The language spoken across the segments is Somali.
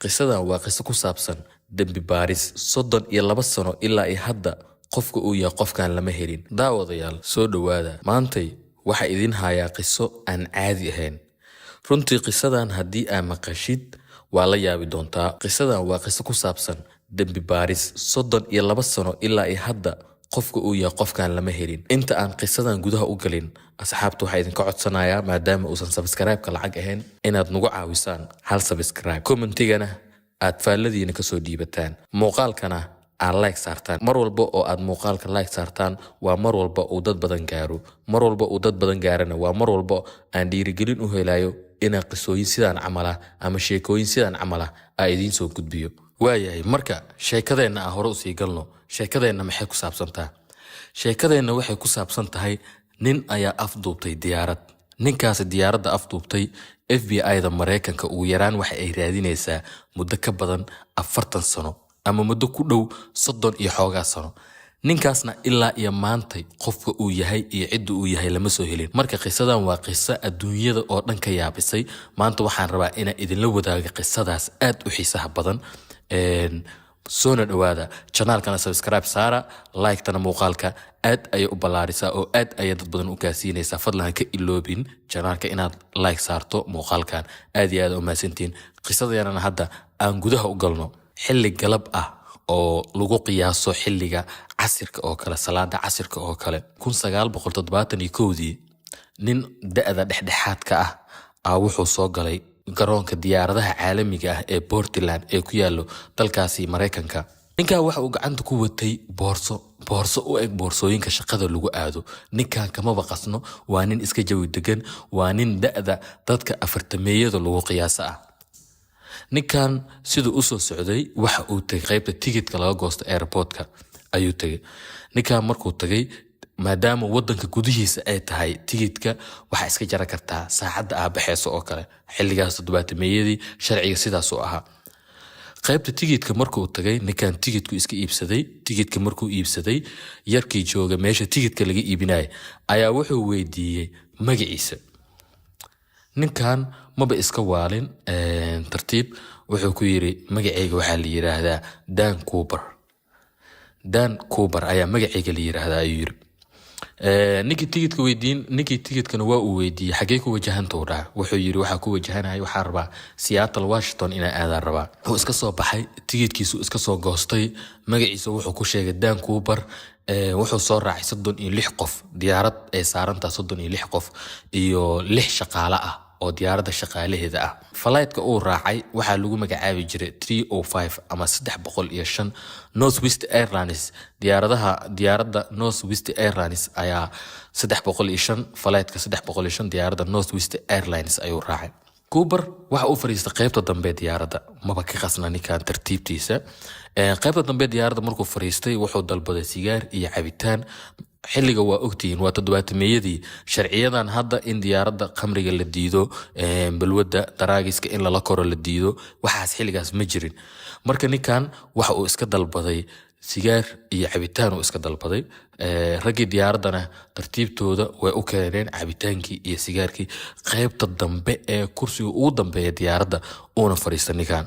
qisadan waa qiso ku saabsan dembi baaris 32 sano ilaa ay hadda qofka uu yahay qofkan lama helin. Daawadayaal soo dhawaada. Maantay waxa idin hayaa qiso aan caadi ahayn. Runtii qisadan haddii aad maqashid waa la yaabi doontaa. Qisadan waa qiso ku saabsan dembi baaris 32 sano ilaa ay hadda qofka uu yahay qofkan lama helin. Inta aan qisadan gudaha u galin, asxaabtu waxay idinka codsanayaa maadaama uusan subscribe-ka lacag ahayn inaad nagu caawisaan hal subscribe. Commentigana aad faalladiina ka soo dhiibataan. Muuqaalkana aad like saartaan. Mar walba oo aad muuqaalka like saartaan waa mar walba uu dad badan gaaro. Mar walba uu dad badan gaarana waa mar walba aan dhiirigelin u helayo inaan qisooyin sidaan camal ah ama sheekooyin sidaan camal ah aan idiin soo gudbiyo. waayahay marka sheekadeenna aan hore usii galno. Sheekadeenna maxay ku saabsantaa? Sheekadeenna waxay ku saabsan tahay nin ayaa afduubtay diyaarad. Ninkaasi diyaaradda afduubtay FBI-da Mareykanka ugu yaraan waxa ay raadinaysaa muddo ka badan 40 sano ama muddo ku dhow 30 iyo xoogaa sano. Ninkaasna ilaa iyo maantay qofka uu yahay iyo cidda uu yahay lama soo helin. Marka qisadan waa qiso adduunyada oo dhan ka yaabisay. Maanta waxaan rabaa inaan idinla wadaago qisadaas aad u xiisaha badan. soo dhawaada channelkana subscribe saara, like-tana muuqaalka aad ayay u ballaarisaa oo aad ayay dad badan u gaarsiinaysaa. Fadlan ka iloobin channelka inaad like saarto muuqaalkan. aad iyo aad u mahadsantiin. qisadeena hadda aan gudaha u galno. xilli galab ah oo lagu qiyaaso xilliga casirka oo kale, salaada casirka oo kale 1971 nin da'da dhexdhexaadka ah wuxuu soo galay garoonka diyaaradaha caalamiga ah ee Portland ee ku yaalo dalkaasi Mareykanka. Ninkan waxa uu gacanta ku watay boorso u eg boorsooyinka shaqada lagu aado. Ninkan kama baqasno, waa nin iska jawi degan, waa nin da'da dadka 40-meeyada lagu qiyaasa ah. Ninkan sidoo u soo socday waxa uu tagay qaybta tigidhka laga goosto airportka ayuu tagay. Ninkan markuu tagay maadaama wadanka gudihiisa ay tahay tigidhka waxa iska jara kartaa saacadda baxayso oo kale. xilligaas 70-meeyadii sharciga sidaas u ahaa. qaybta tigidhka markuu tagay ninkan tigidhku iska iibsaday. tigidhka markuu iibsaday yarkii jooga meesha tigidhka laga iibinayay ayaa wuxuu weydiiyey magaciisa. ninkan maba iska waalin, tartiib wuxuu ku yiri magacayga waxaa la yiraahdaa Dan Cooper. Dan Cooper ayaa magacayga la yiraahdaa ayuu yiri. ninkii tigidhkana waa uu weydiiyey xagee ku wajahantaa u dhaca. wuxuu yiri waxaa ku wajahanahay waxaa rabaa Seattle Washington inaan aadaan rabaa. wuxuu iska soo baxay tigidhkiisu iska soo goostay. magaciisa wuxuu ku sheegay Dan Cooper. wuxuu soo raacay 36 qof. diyaarad ay saarantaa 36 qof iyo 6 shaqaale ah oo diyaaradda shaqaalaheeda ah. flight-ka uu raacay waxaa lagu magacaabi jiray 305 ama 305 Northwest Airlines. diyaaradda Northwest Airlines ayaa 305 flight-ka 305 diyaaradda Northwest Airlines ayuu raacay. Cooper waxa uu fariistay qaybta dambe diyaaradda. maba ka qasna ninkan tartiibtiisa. qaybta dambe diyaaradda markuu fariistay wuxuu dalbaday sigaar iyo cabitaan. xilliga waa ogtihiin waa 70-meeyadii. sharciyadan hadda in diyaaradda khamriga la diido, balwadda daraagiska in lala koro la diido, waxaas xilligaas ma jirin. marka ninkan waxa uu iska dalbaday sigaar iyo cabitaan uu iska dalbaday. raggii diyaaraddana tartiibtooda way u keeneen cabitaankii iyo sigaarkii qaybta dambe ee kursiga ugu dambeeya diyaaradda uuna fariistay ninkan.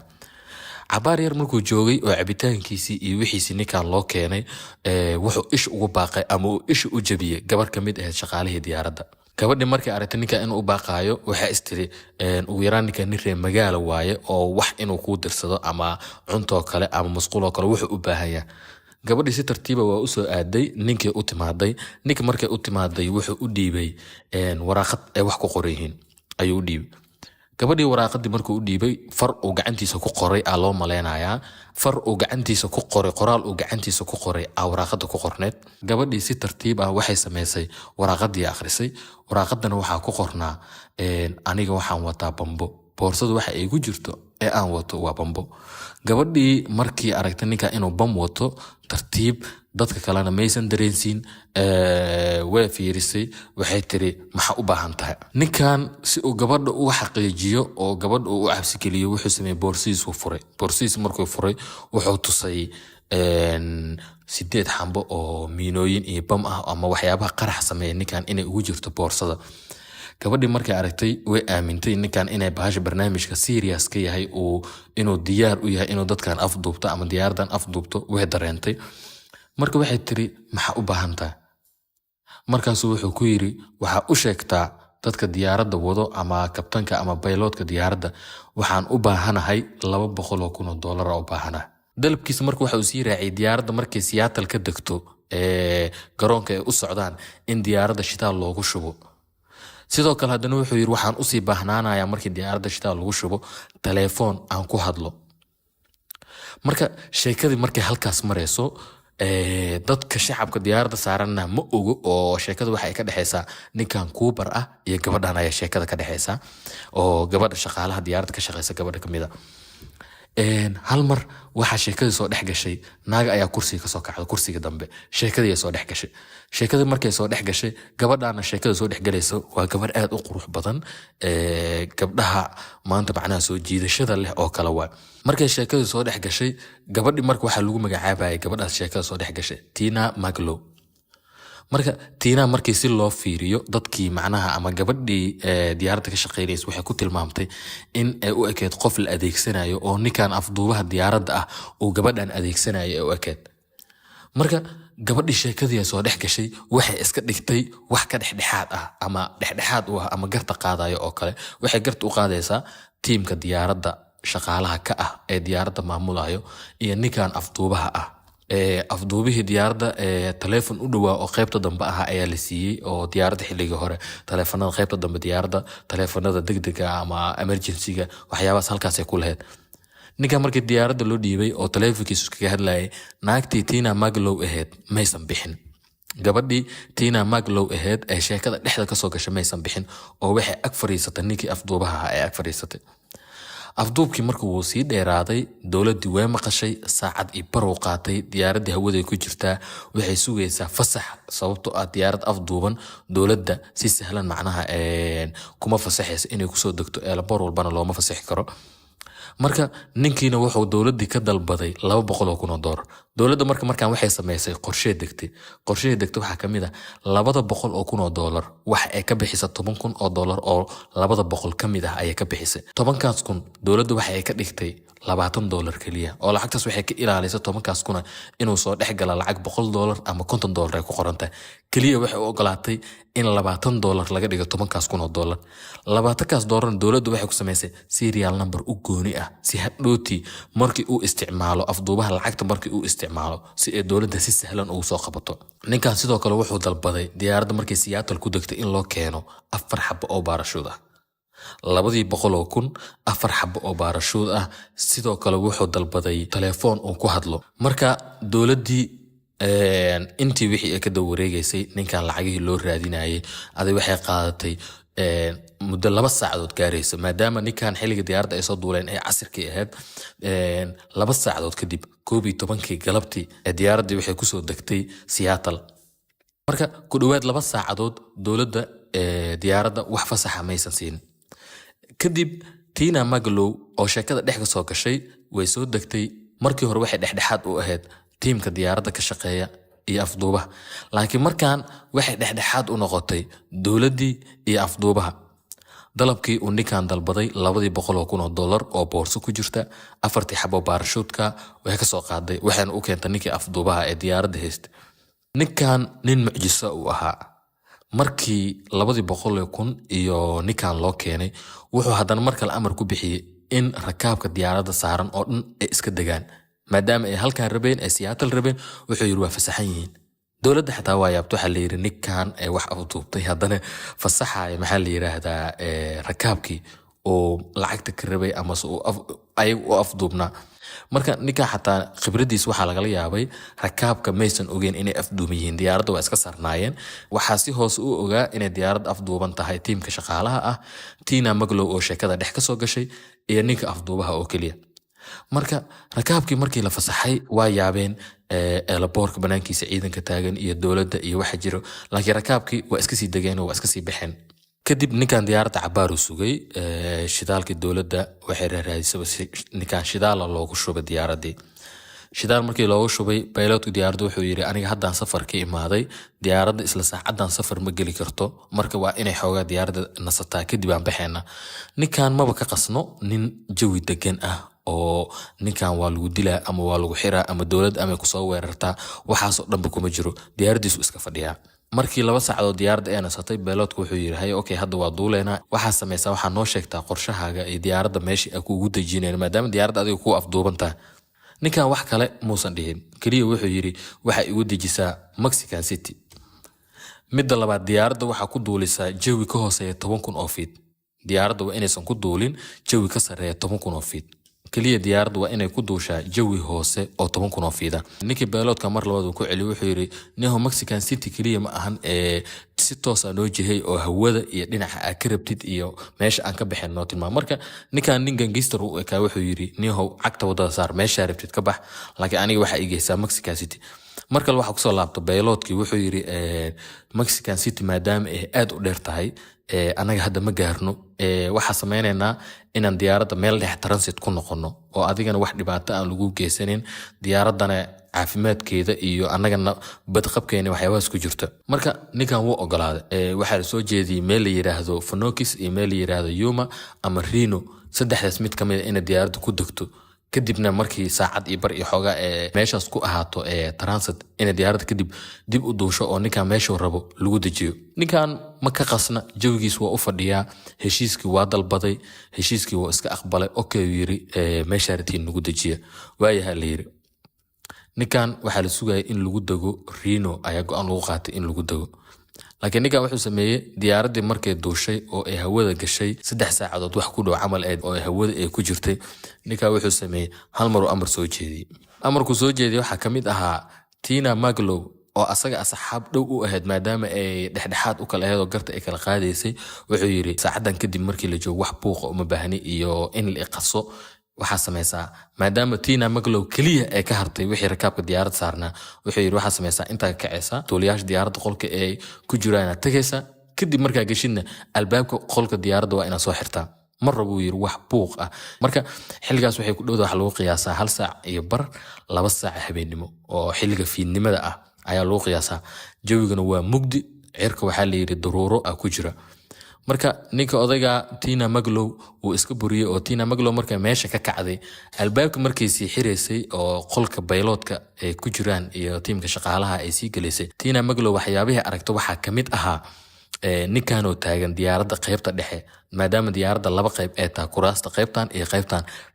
cabaar yar markuu joogay oo cabitaankiisii iyo wixiisii ninkan loo keenay, wuxuu ish ugu baaqay ama uu ish u jabiyey gabar ka mid ahayd shaqaalihii diyaaradda. gabadhii markay aragtay ninkan inuu u baaqaayo waxaa istiri ugu yaraan ninkan nin reer magaalo waaye oo wax inuu kuu dirsado ama cuntoo kale ama musquloo kale wuxuu u baahan yahay. gabadhii si tartiiba waa u soo aaday. ninkii u timaaday. ninka markay u timaaday wuxuu u dhiibay waraaqad ay wax ku qoran yihiin ayuu u dhiibay. gabadhii waraaqadii markuu u dhiibay far uu gacantiisa ku qoray aa loo maleynayaa. far uu gacantiisa ku qoray, qoraal uu gacantiisa ku qoray aa waraaqada ku qorneed. gabadhii si tartiib ah waxay samaysay waraaqadii akhrisay. waraaqadana waxaa ku qornaa aniga waxaan wataa bambo. boorsadu waxa ay ku jirto ee aan wato waa bambo. gabadhii markii aragtay ninka inuu bam wato tartiib dadka kalena maysan dareensiin. way fiirisay waxay tiri maxaa u baahan tahay. ninkan si uu gabadha u xaqiijiyo oo gabadha uu u cabsi geliyo wuxuu sameeyay boorsiisu furay. boorsiis markuu furay wuxuu tusay 8 xambo oo miinooyin iyo bam ah ama waxyaabaha qarax sameeya ninkan inay ugu jirto boorsada. gabadhii markay aragtay way aamintay ninkan inay bahasha barnaamijka serious ka yahay oo inuu diyaar u yahay inuu dadkan afduubto ama diyaaradan afduubto way dareentay. marka waxay tiri maxaa u baahantaa? markaasuu wuxuu ku yiri waxaa u sheegtaa dadka diyaaradda wado ama kabtanka ama bayloodka diyaaradda waxaan u baahanahay $200,000 u baahana. dalabkiisa marka waxa uu sii raacay diyaaradda markay Seattle ka degto garoonka ay u socdaan in diyaaradda shitaal loogu shubo. sidoo kale haddana wuxuu yiri waxaan u sii baahnaanayaa markii diyaaradda shitaal lagu shubo telefoon aan ku hadlo. marka sheekadii markay halkaas mareyso dadka shacabka diyaaradda saarana ma ogo oo sheekada waxa ay ka dhaxaysaa ninkan kuubar ah iyo gabadhan ayaa sheekada ka dhaxaysa oo gabadha shaqaalaha diyaaradda ka shaqeysa gabadha kamid ah. hal mar waxa sheekada soo dhex gashay naaga ayaa kursiga kasoo kacday kursiga dambe sheekadii soo dhex gashay. sheekada markay soo dhex gashay gabadhaana sheekada soo dhex galayso waa gabar aad u qurux badan gabdhaha maanta macnaha soo jiidashada leh oo kala waa. markay sheekada soo dhex gashay gabadhii marka waxa lagu magacaabayay gabadhaas sheekada soo dhex gashay Tina Maglow. marka Tina markii si loo fiiriyo dadkii macnaha ama gabadhii diyaaradda ka shaqeynaysa waxay ku tilmaamtay in ay u ekeed qof la adeegsanayo oo ninkan afduubaha diyaaradda ah oo gabadhan adeegsanayo ay u ekeed. marka gabadhii sheekadii soo dhex gashay waxay iska dhigtay wax ka dhexdhexaad ah ama dhexdhexaad u ah ama garta qaadayo oo kale. waxay garta u qaadaysaa tiimka diyaaradda shaqaalaha ka ah ee diyaaradda maamulayo iyo ninkan afduubaha ah. afduubihii diyaaradda telefoon u dhawaa oo qaybta dambe ah ayaa la siiyey oo diyaaradda xilligii hore telefoonada qaybta dambe diyaaradda telefoonada degdega ama emergency-ga waxyaabahaas halkaas ay ku lahayd. ninkan markii diyaaradda loo dhiibay oo telefoonkiisu kaga hadlayay naagtii Tina Maglow ahayd maysan bixin. gabadhii Tina Maglow ahayd ee sheekada dhexda kasoo gashay maysan bixin oo waxay ag fariisatay ninkii afduubaha ah ee ag fariisatay. afduubkii markuu wuu sii dheeraaday dowladdii way maqashay saacad iyo bar uu qaatay diyaaraddii hawaday ku jirtaa waxay sugaysaa fasax sababtoo ah diyaarad afduuban dowladda si sahlan macnaha kuma fasaxaysa inay kusoo degto eelaboor walbana looma fasaxi karo. marka ninkiina wuxuu dowladdii ka dalbaday $200,000. dowladda markaan waxay samaysay qorshee degtay waxaa kamid ah $200,000 waxa ay ka bixisa $10,000 oo $200 kamid ah ayay ka bixisay. 10,000 kun dowladda waxa ay ka dhigtay $20 kaliya oo lacagtaas waxay ka ilaalisa 10,000 kun inuu soo dhex gala lacag $100 ama $50 ay ku qorantahay kaliya waxay u ogolaatay in $20 laga dhigo 10,000 kun oo dollar. $20,000 dowladda waxay ku samaysay serial number u gooni ah si hadhooti markii uu isticmaalo afduubaha lacagta markii uu isticmaalo si ay dowladda si sahlan ugu soo qabato. ninkan sidoo kale wuxuu dalbaday diyaaradda markii Seattle ku degtay in loo keeno 4 xabo oo baarashuud ah. $200,000 4 xabo oo baarashuud ah. sidoo kale wuxuu dalbaday telefoon uu ku hadlo. marka dowladdii intii wixii ay ka daba wareegaysay ninkan lacagihii loo raadinayay aday waxay qaadatay muddo 2 saacadood gaaraysa maadaama ninkan xilliga diyaaradda ay soo duuleen ay casirkii ahayd 2 saacadood kadib 11:00 galabtii diyaaraddii waxay kusoo degtay Seattle. marka ku dhawaad 2 saacadood dowladda diyaaradda wax fasaxa maysan siin. kadib Tina Maglow oo sheekada dhex ka soo gashay way soo degtay. markii hore waxay dhexdhexaad u ahayd tiimka diyaaradda ka shaqeeya iyo afduubaha laakiin markaan waxay dhexdhexaad u noqotay dowladdii iyo afduubaha. dalabkii uu ninkan dalbaday $200,000 oo boorso ku jirta 4 xabo baarashuudka way ka soo qaaday waxaana u keentay ninkii afduubaha ee diyaaradda haystay. ninkan nin mucjiso u ahaa. markii 200,000 iyo ninkan loo keenay wuxuu haddana markale amar ku bixiyey in rakaabka diyaaradda saaran oo dhan ay iska degaan maadaama ay halkan rabeen ay Seattle rabeen wuxuu yiri waa fasaxan yihiin. dowladda xataa waa yaabto waxa la yiri ninkan ay wax afduubtay haddana fasaxay maxaa la yiraahdaa rakaabkii oo lacagta ka rabay ama ay u afduubnaa. marka ninka xataa khibradiis waxa laga yaabay rakaabka maysan ogeyn inay afduuban yihiin diyaaradda waa iska sarnaayeen. waxaa si hoos u ogaa inay diyaaradda afduuban tahay tiimka shaqaalaha ah Tina Maglow oo sheekada dhex ka soo gashay iyo ninka afduubaha oo kaliya. marka rakaabkii markii la fasaxay waa yaabeen eelaboorka banaankiisa ciidanka taagan iyo dowladda iyo waxa jiro laakiin rakaabkii waa iska sii degeen oo waa iska sii baxeen. kadib ninkan diyaaradda cabaar uu sugay shidaalkii dowladda waxay raadisay ninkan shidaal loogu shubay diyaaraddii. shidaal markii loogu shubay pilotka diyaaradda wuxuu yiri aniga haddaan safar ka imaaday diyaaradda isla saacadan safar ma geli karto marka waa inay xoogaa diyaaradda nasataa kadib aan baxeena ninkan maba ka qasno nin jawi degan ah oo ninkan waa lagu dilaa ama waa lagu xiraa ama dowladda ama kusoo weerartaa waxaasoo dhanba kuma jiro diyaaraddiisu iska fadhiyaa markii 2 saacadood diyaaradda ay nasatay pilotka wuxuu yiri hay okay hadda waa duuleena waxa sameeysaa waxa noo sheegtaa qorshahaaga ee diyaaradda meeshii ay kugu dajineen maadaama diyaaradda adiga ku afduubantaa ninkan wax kale muusan dhihin kaliya wuxuu yiri waxa igu dajisaa Mexican City midda labaad diyaaradda waxa ku duulisaa jawi ka hooseeya 10,000 oo feet diyaaradda waa inaysan ku duulin jawi ka sareeya 10,000 oo feet kaliya diyaaradda waa inay ku duushaa jawi hoose oo 10,000 oo feet ninkii pilotka mar labaad uu ku celi wuxuu yiri neho Mexican City kaliya ma ahan si toos ah loo jihay oo hawada iyo dhinaca aad ka rabtid iyo meesha aan ka bixin noo tilmaam marka ninkan nin gangster uu ka wuxuu yiri neho cagta wadada saar meesha rabtid ka bax laakiin aniga waxa igeysaa Mexican City marka waxa ku soo laabto pilotkii wuxuu yiri Mexican City maadaama ay aad u dheer tahay anaga hadda ma gaarno waxa sameeynaa inaan diyaaradda meel dhex transit ku noqono oo adigana wax dhibaato aan lagu geysanin diyaaradana caafimaadkeeda iyo anagana badqabkeena waxyaabahaas ku jirta marka ninkan wuu ogolaaday waxa la soo jeediyay meel la yiraahdo Phoenix iyo meel la yiraahdo Yuma ama Reno saddexdaas mid kamid in diyaaradda ku degto kadibna markii saacad iyo bar iyo xogaa meeshaas ku ahaato transit in diyaaradda kadib dib u duusho oo ninkan meesha rabo lagu dajiyo ninkan ma ka qasna jawigiis waa u fadhiyaa heshiiskii waa dalbaday heshiiskii waa iska aqbalay okay yiri meesha rabtiin lagu dajiya waayaha la yiri ninkan waxa la sugayay in lagu dago Reno ayaa go'aan lagu qaatay in lagu dago laakiin ninkan wuxuu sameeyay diyaaradii markay duushay oo ay hawada gashay 3 saacadood wax ku dhow camal oo hawada ay ku jirtay ninkan wuxuu sameeyay hal mar oo amar soo jeediyay amarku soo jeediyay waxa kamid ahaa Tina Maglow oo asaga asxaab dhow u ahayd maadaama ay dhexdhexaad u kala ahayd oo garta ay kala qaadaysay wuxuu yiri saacadan kadib markii la joogo wax buuq uma baahni iyo in la qaso waxa sameeysaa maadaama Tina Maglow kaliya ay ka hartay wixii rakaabka diyaaradda saarnaa wuxuu yiri waxa sameeysaa inta ka kacaysa duuliyaasha diyaaradda qolka ay ku jiraan tagaysa kadib markaa gashidna albaabka qolka diyaaradda waa inaad soo xirtaa mar rabo yiri wax buuq ah marka xilligaas waxay ku dhowdaa wax lagu qiyaasaa 1 saac iyo bar 2 saac habeenimo oo xilliga fiidnimada ah ayaa lagu qiyaasaa jawigana waa mugdi cirka waxa la yiri daruuro ah ku jira marka ninka odayga Tina Maglow uu iska buriyay oo Tina Maglow markay meesha ka kacday albaabka markay si xireysay oo qolka pilotka ay ku jiraan iyo tiimka shaqaalaha ay si galeysay Tina Maglow waxyaabaha aragto waxa kamid ahaa ninkan oo taagan diyaaradda qaybta dhexe maadaama diyaaradda laba qayb ay tahay kuraasta qaybtan iyo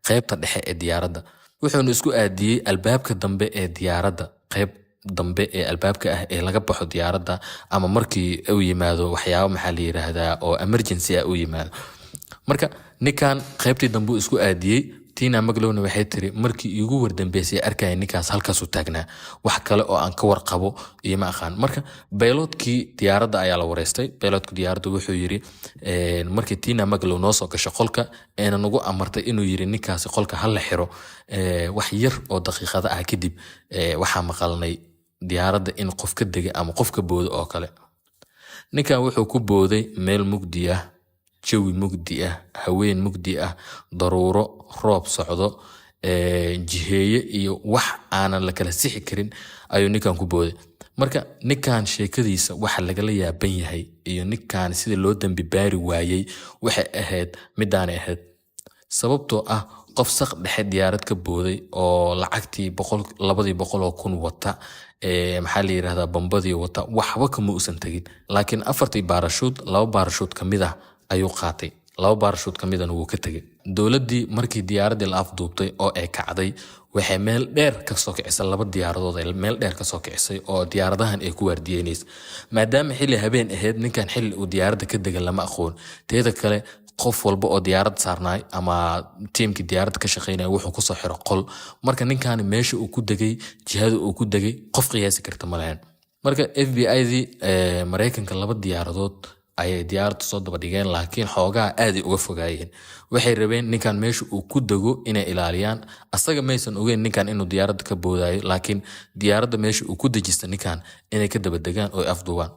qaybta dhexe ee diyaaradda wuxuu isku aadiyay albaabka dambe ee diyaaradda qayb dambe ee albaabka ah ee laga baxo diyaaradda ama markii uu yimaado waxyaabo maxaa la yiraahdaa oo emergency ah uu yimaado marka ninkan qaybtii dambe isku aadiyay Tina Maglowna waxay tiri markii igu wardambeysay arkay ninkaas halkaas u taagnaa wax kale oo aan ka warqabo iyo ma aqaan marka pilotkii diyaaradda ayaa la wareystay pilotka diyaaradda wuxuu yiri markii Tina Maglow noo soo gashay qolka eena nagu amartay inuu yiri ninkaas qolka hal la xiro wax yar oo daqiiqada ah kadib waxa maqalnay diyaaradda in qof ka degay ama qof ka boodo oo kale ninkan wuxuu ku booday meel mugdi ah jawi mugdi ah haween mugdi ah daruuro roob socdo jiheeye iyo wax aanan la kala sixi karin ayuu ninkan ku booday marka ninkan sheekadiisa waxa laga la yaaban yahay iyo ninkan sida loo dambi baari waayay waxay ahayd midaanay ahayd sababtoo ah qof saq dhexe diyaarad ka booday oo lacagtii 200 oo kun wata maxaa la yiraahdaa bambadii wata waxba kama uusan tagin laakiin 4 baarashuud 2 baarashuud kamid ah ayuu qaatay 2 baarashuud kamidana wuu ka tagay dowladdii markii diyaaradii la afduubtay oo ay kacday waxay meel dheer ka soo kicisay 2 diyaaradood ay meel dheer ka soo kicisay oo diyaaradahan ay ku waardiyeynaysa maadaama xilli habeen ahayd ninkan xilli uu diyaaradda ka degan lama aqoon teeda kale qof walba oo diyaarad saarnay ama tiimkii diyaaradda ka shaqeynaya wuxuu ku soo xiro qol marka ninkan meesha uu ku degay jihada uu ku degay qof qiyaasi karta ma lahayn marka FBI-dii Mareykanka 2 diyaaradood ayay diyaaradda soo daba dhigeen laakiin xoogaa aad uga fogaayeen waxay rabeen ninkan meesha uu ku dago inay ilaaliyaan asaga maysan ogeyn ninkan inuu diyaaradda ka boodaayo laakiin diyaaradda meesha uu ku dajista ninkan inay ka daba degaan oo afduubaan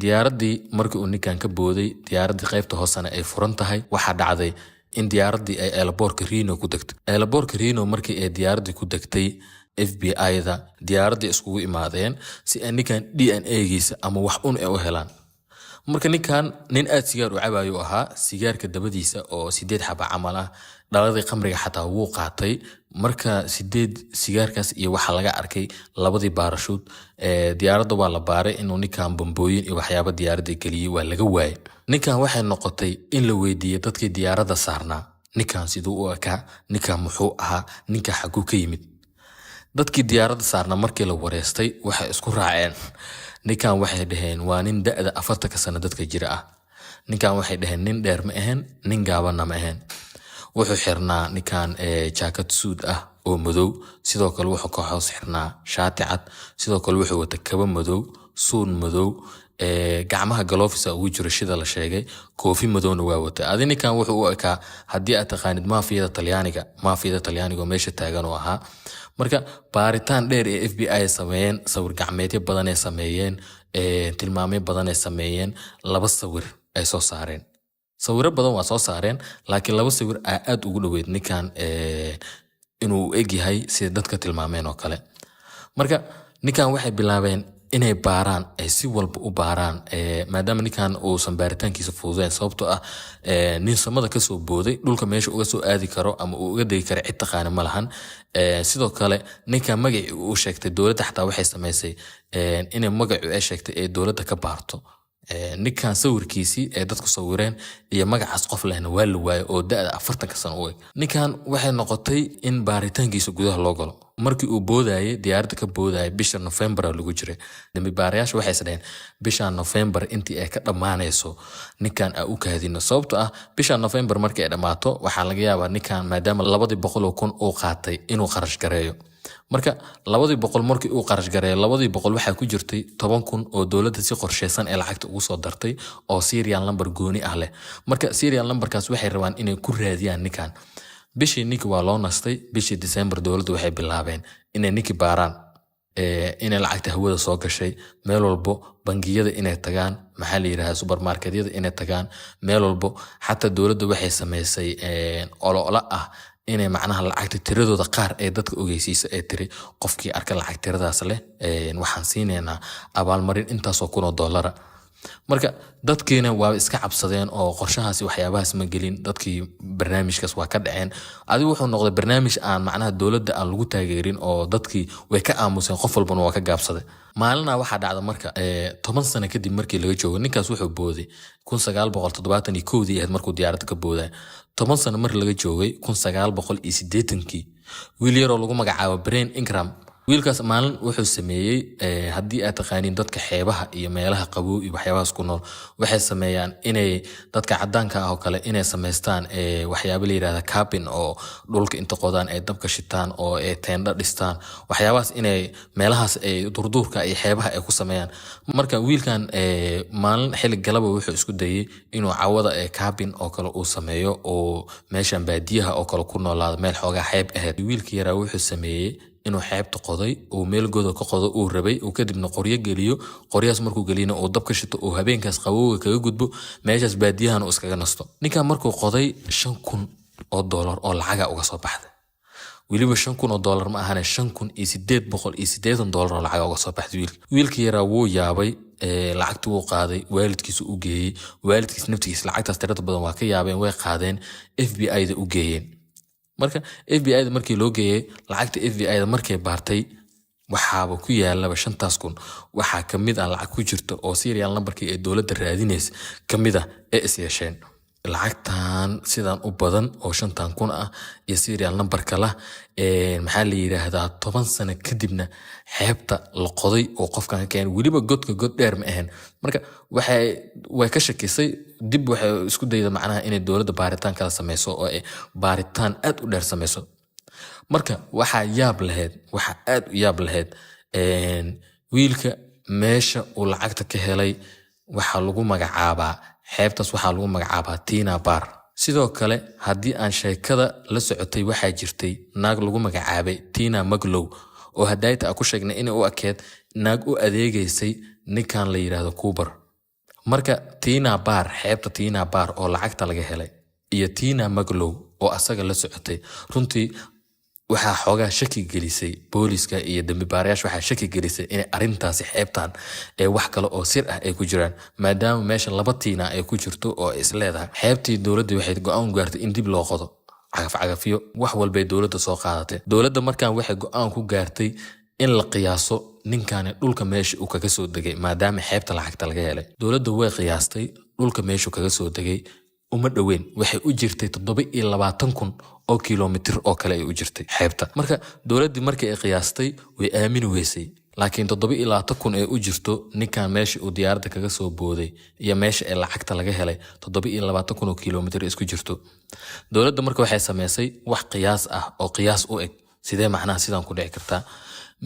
diyaaradii markii uu ninkan ka booday diyaaradii qaybta hoosana ay furan tahay waxa dhacday in diyaaradii ay airportka Reno ku degtay airportka Reno markii ay diyaaradii ku degtay FBI-da diyaaradii iskugu imaadeen si ay ninkan DNA-giisa ama wax un ay u helaan. marka ninkan nin aad sigaar u cabayo ahaa, sigaarka dabadiisa oo 8 xaba camal ah, dhaladii qamriga xataa wuu qaatay. marka 8 sigaarkaas iyo waxa laga arkay labadii baarashuud diyaaradda waa la baaray inuu ninkan bambooyin iyo waxyaabo diyaaradda geliyay, waa laga waayay. ninkan waxay noqotay in la weydiiyay dadkii diyaaradda saarnaa, ninkan siduu u ekaa, ninkan muxuu ahaa, ninkan xaguu ka yimid. dadkii diyaaradda saarnaa markii la wareystay waxay isku raaceen, ninkan waxay dhaheen waa nin da'da 40 sano dadka jira ah. ninkan waxay dhaheen nin dheer ma ahayn, nin gaabanna ma ahayn. wuxuu xirnaa ninkan jaakad suud ah oo madow, sidoo kale wuxuu ka hoos xirnaa shaati cad, sidoo kale wuxuu wata kaba madow, suun madow, gacmaha galoofisa ugu jiro sida la sheegay, koofi madowna waa wata. adi ninkan wuxuu u ekaa haddii aad taqaanid maafiyada talyaaniga oo meesha taagan oo ahaa. marka baaritaan dheer ee FBI sameeyeen, sawir gacmeedyo badan ay sameeyeen, tilmaamyo badan ay sameeyeen, 2 sawir ay soo saareen. sawiro badan waa soo saareen, laakiin 2 sawir aad ugu dhaweyd ninkan inuu eg yahay sida dadka tilmaameen oo kale. marka ninkan waxay bilaabeen inay baaraan, ay si walba u baaraan, maadaama ninkan uusan baaritaankiisa fududeyn, sababtoo ah nin samada ka soo booday, dhulka meesha uga soo aadi karo ama uu uga degi karo cid taqaana ma lahan. sidoo kale ninkan magacii uu sheegtay, dowladda xataa waxay samaysay inay magacii ay sheegtay ee dowladda ka baarto. ninkan sawirkiisii ee dadku sawireen iyo magacaas qof lehna waa la waayay oo da'da 40 sano u eg. ninkan waxay noqotay in baaritaankiisa gudaha loo galo. markii uu boodayay, diyaaradda ka boodayay bisha November lagu jiray. dambi baarayaasha waxay isdhaheen bisha November intii ay ka dhammaanayso ninkan aa u kaadino, sababtoo ah bisha November markii ay dhammaato waxaa laga yaabaa ninkan maadaama 200,000 uu qaatay inuu kharash gareeyo. marka 200 markii uu qarash gareeyo, 200 waxaa ku jirtay 10,000 oo dowladda si qorsheysan ee lacagta ugu soo dartay oo serial number gooni ah leh. marka serial numberkaas waxay rabaan inay ku raadiyaan ninkan. bishii ninki waa loo nastay. bishii December dowladda waxay bilaabeen inay ninki baaraan, inay lacagta hawada soo gashay meel walbo, bangiyada inay tagaan, maxaa la yiraahdaa supermarketyada inay tagaan, meel walbo. xataa dowladda waxay sameysay olola ah inay macnaha lacagta tiradooda qaar ee dadka ogeysiisa ee tiri qofkii arka lacag tiradaas leh waxaan siinaynaa abaalmarin intaasoo $1,000. marka dadkiina waa iska cabsadeen oo qorshahaasi waxyaabahaas ma gelin, dadkii barnaamijkaas waa ka dhaceen. adigu wuxuu noqday barnaamij aan macnaha dowladda aan lagu taageerin oo dadkii way ka aamuseen, qof walbana waa ka gaabsaday. maalina waxaa dhacda marka 10 sano kadib markii laga joogo, ninkaas wuxuu booday 1971 ahayd markuu diyaaradda ka booday. 10 sano mar laga joogay 1980 wiil yaroo lagu magacaabo Brian Ingram. wiilkaas maalin wuxuu sameeyey, haddii aad taqaaniin dadka xeebaha iyo meelaha qabow iyo waxyaabahaas ku nool waxay sameeyaan inay dadka cadaanka ah oo kale inay samaystaan waxyaabo la yiraahdo cabin oo dhulka inta qodaan ay dabka shitaan oo ay teendho dhistaan, waxyaabahaas inay meelahaas ay durduurka iyo xeebaha ay ku sameeyaan. marka wiilkan maalin xilli galaba wuxuu isku dayay inuu cawada cabin oo kale uu sameeyo oo meeshan baadiyaha oo kale ku noolaado, meel xoogaa xeeb ahayd. wiilkii yaraa wuxuu sameeyey inuu xeebta qoday oo meel godo ka qodo uu rabay, uu kadibna qoryo geliyo. qoryaas markuu geliyna uu dabka shito oo habeenkaas qabowga kaga gudbo, meeshaas baadiyahan uu iskaga nasto. ninkan markuu qoday $5,000 oo lacaga uga soo baxday. weliba $5,000 ma ahane $5,880 oo lacaga uga soo baxday. wiilkii yaraa wuu yaabay, lacagtii wuu qaaday, waalidkiisu u geeyey. waalidkiis naftigiis lacagtaas tirada badan waa ka yaabeen, way qaadeen, FBI-da u geeyeen. marka FBI-da markii loo geeyay, lacagta FBI-da markay baartay waxaaba ku yaalaba 5,000 waxaa kamid ah lacag ku jirta oo serial numberkii ee dowladda raadinaysa kamid ah ee is yeesheen. lacagtan sidan u badan oo 5,000 ah iyo serial numberka lah maxaa la yiraahdaa 10 sano kadibna xeebta la qoday oo qofkan ka keenay, weliba godka god dheer ma ahayn. marka way ka shakisay, dib waxay isku dayday macnaha inay dowladda baaritaan kala sameyso oo ay baaritaan aad u dheer sameyso. marka waxaa aad u yaab lahayd wiilka meesha uu lacagta ka helay waxaa lagu magacaabaa xeebtaas waxaa lagu magacaabaa Tina Bar. sidoo kale haddii aan sheekada la socotay waxaa jirtay naag lagu magacaabay Tina Maglow oo hadayta ku sheegnay inay u akeed naag u adeegaysay ninkan la yiraahdo Cooper. marka Tina Bar, xeebta Tina Bar oo lacagta laga helay iyo Tina Maglow oo asaga la socotay, runtii waxaa xoogaa shaki gelisay booliska iyo dambi baarayaasha waxaa shaki gelisay inay arrintaasi xeebtan ee wax kale oo sir ah ay ku jiraan maadaama meesha laba tiina ay ku jirto oo is leedahay xeebtii dowladda waxay go'aan gaartay in dib loo qodo cagafyo wax walbay dowladda soo qaadatay dowladda markaan waxay go'aan ku gaartay in la qiyaaso ninkaani dhulka meesha uu kaga soo degay maadaama xeebta lacagta laga helay dowladda way qiyaastay dhulka meesha kaga soo degay uma dhaweyn waxay u jirtay 27,000 oo kiiloomitir oo kale ay u jirtay xeebta marka dowladdii markii ay qiyaastay way aamini weysay laakiin 27,000 ay u jirto ninkan meesha uu diyaaradda kaga soo booday iyo meesha ee lacagta laga helay 27,000 oo kiiloomitir isku jirto dowladda marka waxay sameysay wax qiyaas ah oo qiyaas u eg sidee macnaha sidaan ku dhici kartaa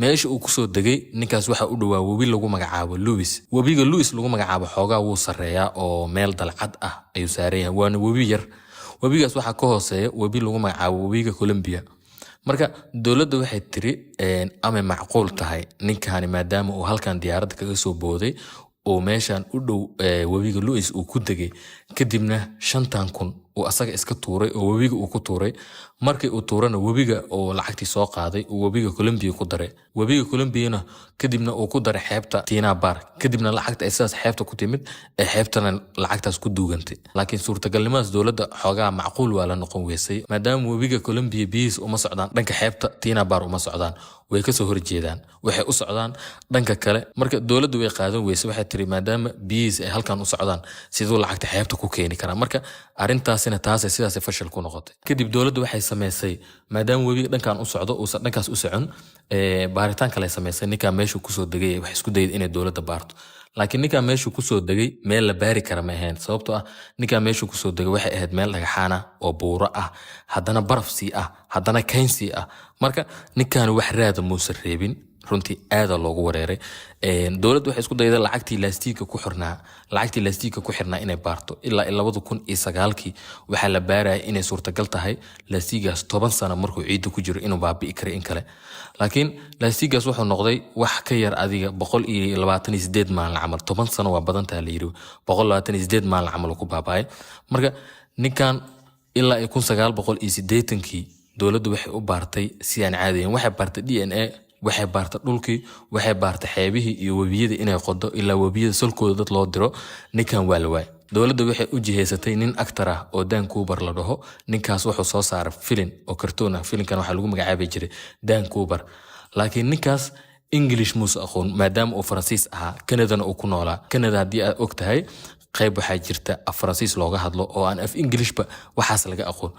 meesha uu kusoo degay ninkaas waxa u dhawaa webi lagu magacaabo Louis webiga Louis lagu magacaabo xoogaa wuu sareeyaa oo meel dalcad ah ayuu saaran yahay waana webi yar webigaas waxa ka hooseeya webi lagu magacaabo webiga Colombia marka dowladda waxay tiri ama macquul tahay ninkaani maadaama uu halkan diyaaradda kaga soo booday oo meeshan u dhow webiga Louis uu ku degay kadibna 5,000 uu asaga iska tuuray oo webiga uu ku tuuray markii uu tuurana webiga oo lacagtii soo qaaday uu webiga Colombia ku daray webiga Colombiana kadibna uu ku daray xeebta Tina Bar kadibna lacagta isaas xeebta ku timid ee xeebtana lacagtaas ku duugantay laakiin suurtagalnimaas dowladda xoogaa macquul waa la noqon weysay maadaama webiga Colombia biis uma socdaan dhanka xeebta Tina Bar uma socdaan way ka soo horjeedaan waxay u socdaan dhanka kale marka dowladdu way qaadan weysay waxay tiri maadaama biis ay halkan u socdaan sidoo lacagta xeebta ku keeni kara marka arrintaasina taas sidaas fashil ku noqotay kadib dowladdu waxay sameysay maadaama webiga dhankan u socdo oo dhankaas u socon baaritaan kale sameysay ninka meesha ku soo degay wax isku dayay inay dowladda baarto laakiin ninka meesha ku soo degay meel la baari kara ma ahayn sababtoo ah ninka meesha ku soo degay waxay ahayd meel dhagaxaana oo buuro ah haddana barafsi ah haddana kaynsi ah marka ninkan wax raad muusan reebin runtii aada loogu wareeray dowladdu waxay isku dayday lacagtii laastiga ku xirnaa inay baarto ilaa 2009 waxa la baarayay inay suurtagal tahay laastigaas 10 sano markuu ciid ku jiro inuu baabi'i karo in kale laakiin laastigaas wuxuu noqday wax ka yar adiga 128 maalin camal 10 sano waa badan tahay la yiri 128 maalin camal ku baaba'ay marka ninkan ilaa 1980kii dowladdu waxay u baartay si aan caadiyin waxay baartay DNA waxay baarta dhulkii waxay baarta xeebihii iyo webiyada inay qodo ilaa webiyada salkooda dad loo diro ninkan waa la waay dowladda waxay u jiheysatay nin actor ah oo Dan Cooper la dhaho ninkaas wuxuu soo saaray film oo cartoon ah filmkan waxa lagu magacaabay jiray Dan Cooper laakiin ninkaas English muus aqoon maadaama uu Faransiis ahaa Canada uu ku noolaa Canada hadii aad og tahay qayb waxaa jirta af Faransiis looga hadlo oo aan af Englishba waxaas laga aqoon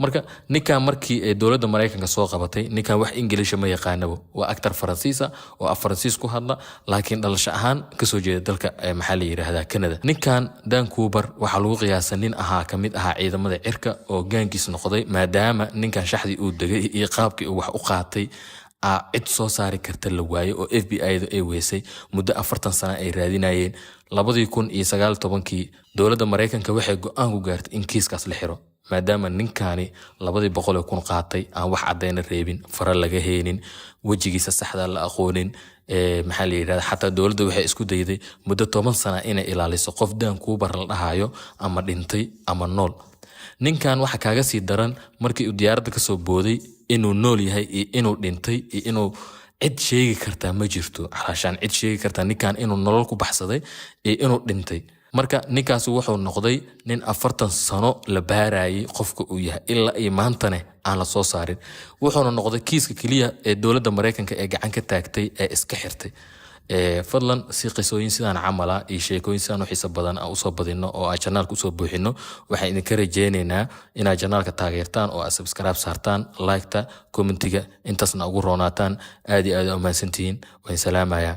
marka ninkan markii ay dowladda Mareykanka soo qabatay ninkan wax English ma yaqaanabo waa actor Faransiis ah oo af Faransiis ku hadla laakiin dhalasho ahaan ka soo jeeda dalka maxaa la yiraahdaa Canada ninkan Dan Cooper waxa lagu qiyaasan nin ahaa kamid ahaa ciidamada cirka oo gaangiis noqday maadaama ninkan shaxdii uu degay iyo qaabkii uu wax u qaatay cid soo saari karta la waayo oo FBI-da ay weysay muddo 40 sano ay raadinayeen 2019kii dowladda Mareykanka waxay go'aan ku gaartay in kiiskaas la xiro maadaama ninkaani 200,000 qaatay aan wax cadeyna reebin fara laga heenin wajigiisa saxda la aqoonin maxaa la yiraahdaa xataa dowladda waxay isku dayday muddo 10 sano inay ilaaliso qof Dan Cooper la dhahayo ama dhintay ama nool ninkan waxa kaaga sii daran markii uu diyaaradda ka soo booday inuu nool yahay iyo inuu dhintay iyo inuu cid sheegi kartaa ma jirto xaashan cid sheegi kartaa ninkan inuu nolol ku baxsaday iyo inuu dhintay marka ninkaas wuxuu noqday nin 40 sano la baarayay qofka uu yahay ilaa ay maantane aan la soo saarin wuxuuna noqday kiiska kaliya ee dowladda Mareykanka ee gacan ka taagtay ee iska xirtay fadlan si qisooyin sidaan camala iyo sheekooyin sidaan u xiiso badan aan u soo badino oo aan channelka u soo buuxino waxaan idinka rajeynaynaa inaad channelka taageertaan oo aad subscribe saartaan like-ta commentiga intaasna ugu roonaataan aad iyo aad u mahadsantihiin waan salaamayaa